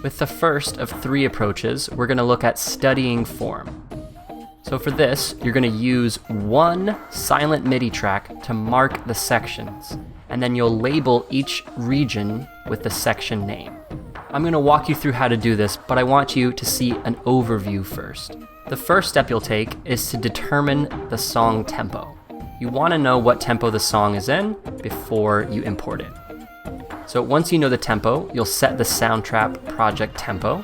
With the first of 3 approaches, we're going to look at studying form. So for this, you're going to use one silent MIDI track to mark the sections, and then you'll label each region with the section name. I'm going to walk you through how to do this, but I want you to see an overview first. The first step you'll take is to determine the song tempo. You want to know what tempo the song is in before you import it. So once you know the tempo, you'll set the Soundtrap project tempo.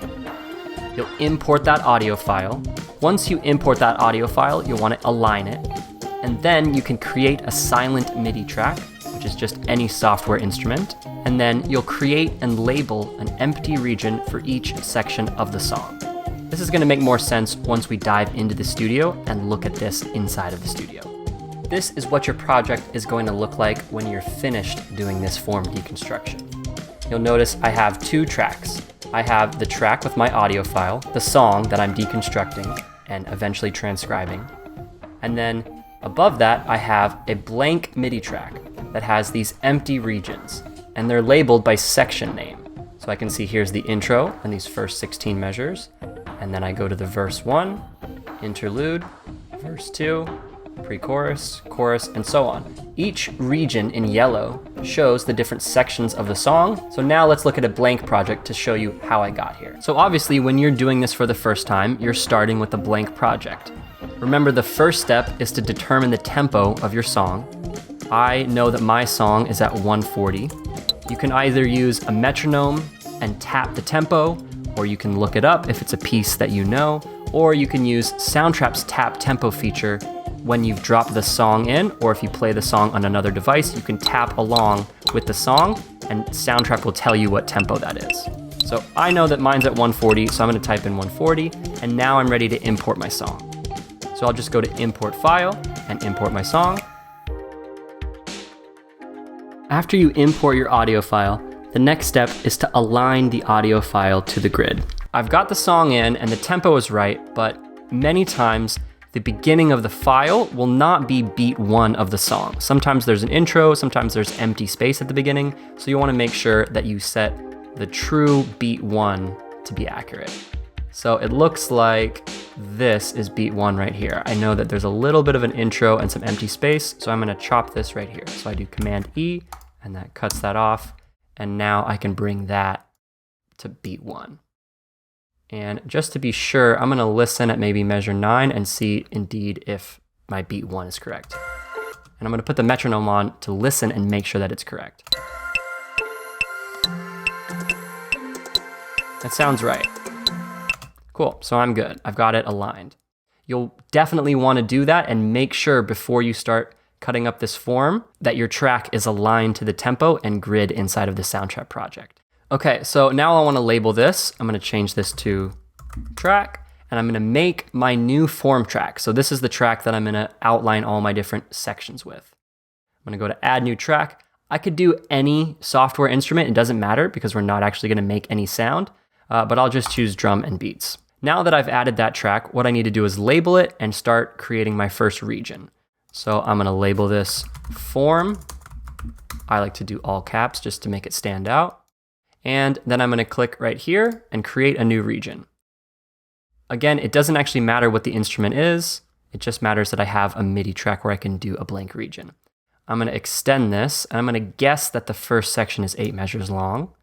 You'll import that audio file. Once you import that audio file, you'll want to align it. And then you can create a silent MIDI track, which is just any software instrument. And then you'll create and label an empty region for each section of the song. This is going to make more sense once we dive into the studio and look at this inside of the studio. This is what your project is going to look like when you're finished doing this form deconstruction. You'll notice I have 2 tracks. I have the track with my audio file, the song that I'm deconstructing and eventually transcribing. And then above that, I have a blank MIDI track that has these empty regions, and they're labeled by section name. So I can see here's the intro and these first 16 measures. And then I go to the verse 1, interlude, verse 2, pre-chorus, chorus, and so on. Each region in yellow shows the different sections of the song. So now let's look at a blank project to show you how I got here. So obviously when you're doing this for the first time, you're starting with a blank project. Remember, the first step is to determine the tempo of your song. I know that my song is at 140. You can either use a metronome and tap the tempo, or you can look it up if it's a piece that you know, or you can use Soundtrap's tap tempo feature when you've dropped the song in, or if you play the song on another device, you can tap along with the song and Soundtrap will tell you what tempo that is. So I know that mine's at 140, so I'm going to type in 140, and now I'm ready to import my song. So I'll just go to import file and import my song. After you import your audio file, the next step is to align the audio file to the grid. I've got the song in and the tempo is right, but many times the beginning of the file will not be beat 1 of the song. Sometimes there's an intro, sometimes there's empty space at the beginning, so you want to make sure that you set the true beat 1 to be accurate. So it looks like this is beat 1 right here. I know that there's a little bit of an intro and some empty space, so I'm going to chop this right here. So I do Command E, and that cuts that off. And now I can bring that to beat 1. And just to be sure, I'm going to listen at maybe measure 9 and see indeed if my beat 1 is correct. And I'm going to put the metronome on to listen and make sure that it's correct. That sounds right. Cool, so I'm good. I've got it aligned. You'll definitely want to do that and make sure before you start cutting up this form that your track is aligned to the tempo and grid inside of the Soundtrap project. Okay, so now I want to label this. I'm going to change this to track, and I'm going to make my new form track. So this is the track that I'm going to outline all my different sections with. I'm going to go to add new track. I could do any software instrument. It doesn't matter because we're not actually going to make any sound, but I'll just choose drum and beats. Now that I've added that track, what I need to do is label it and start creating my first region. So I'm going to label this form. I like to do all caps just to make it stand out. And then I'm going to click right here and create a new region. Again, it doesn't actually matter what the instrument is. It just matters that I have a MIDI track where I can do a blank region. I'm going to extend this, and I'm going to guess that the first section is 8 measures long.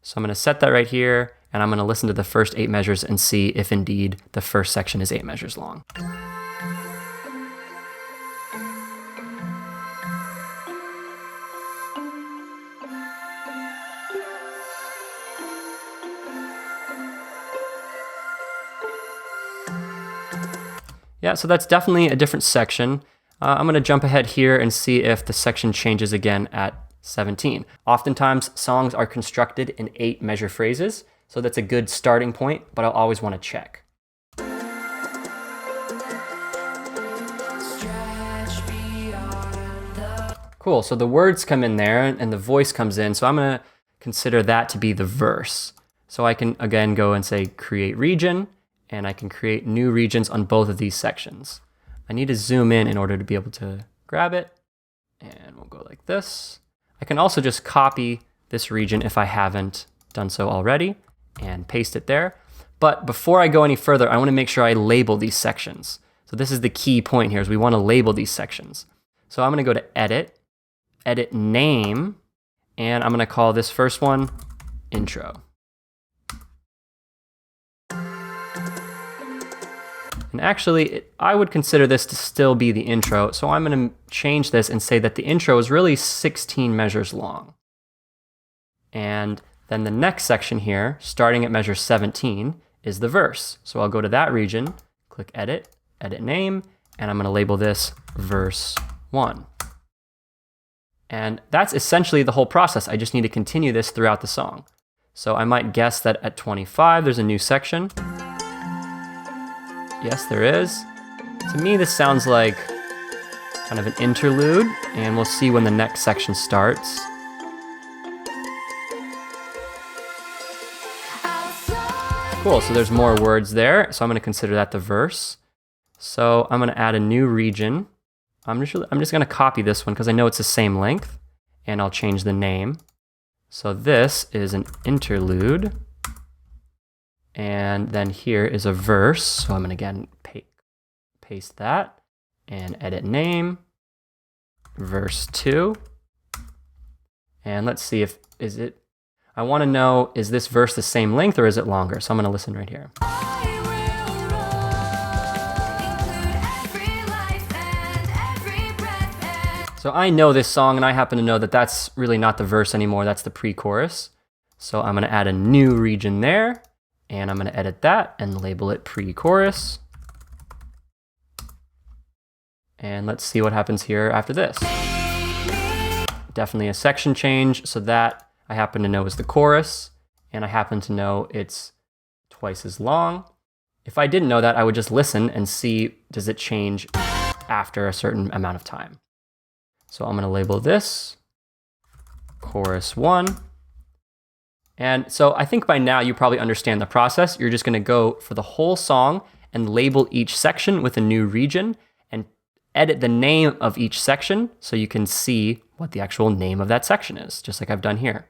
So I'm going to set that right here, and I'm going to listen to the first 8 measures and see if indeed the first section is 8 measures long. Yeah, so that's definitely a different section. I'm going to jump ahead here and see if the section changes again at 17. Oftentimes, songs are constructed in 8 measure phrases, so that's a good starting point, but I'll always want to check. Cool, so the words come in there and the voice comes in, so I'm going to consider that to be the verse. So I can, again, go and say create region, and I can create new regions on both of these sections. I need to zoom in order to be able to grab it, and we'll go like this. I can also just copy this region if I haven't done so already, and paste it there. But before I go any further, I want to make sure I label these sections. So this is the key point here, is we want to label these sections. So I'm going to go to Edit, Edit Name, and I'm going to call this first one Intro. And actually, I would consider this to still be the intro, so I'm going to change this and say that the intro is really 16 measures long. And then the next section here, starting at measure 17, is the verse. So I'll go to that region, click Edit, Edit Name, and I'm going to label this Verse 1. And that's essentially the whole process. I just need to continue this throughout the song. So I might guess that at 25, there's a new section. Yes, there is. To me, this sounds like kind of an interlude, and we'll see when the next section starts. Cool, so there's more words there, so I'm going to consider that the verse. So I'm going to add a new region. I'm just going to copy this one because I know it's the same length, and I'll change the name. So this is an interlude. And then here is a verse. So I'm going to again paste that and edit name, verse 2. And let's see if, I want to know, is this verse the same length or is it longer? So I'm going to listen right here. So I know this song, and I happen to know that that's really not the verse anymore. That's the pre-chorus. So I'm going to add a new region there. And I'm going to edit that and label it pre-chorus. And let's see what happens here after this. Definitely a section change, so that I happen to know is the chorus, and I happen to know it's twice as long. If I didn't know that, I would just listen and see, does it change after a certain amount of time. So I'm going to label this chorus 1. And so I think by now you probably understand the process. You're just going to go for the whole song and label each section with a new region and edit the name of each section so you can see what the actual name of that section is, just like I've done here.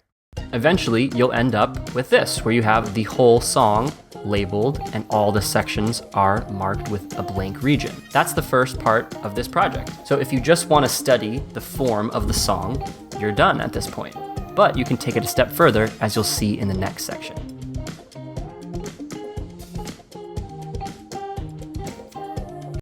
Eventually, you'll end up with this, where you have the whole song labeled and all the sections are marked with a blank region. That's the first part of this project. So if you just want to study the form of the song, you're done at this point. But you can take it a step further, as you'll see in the next section.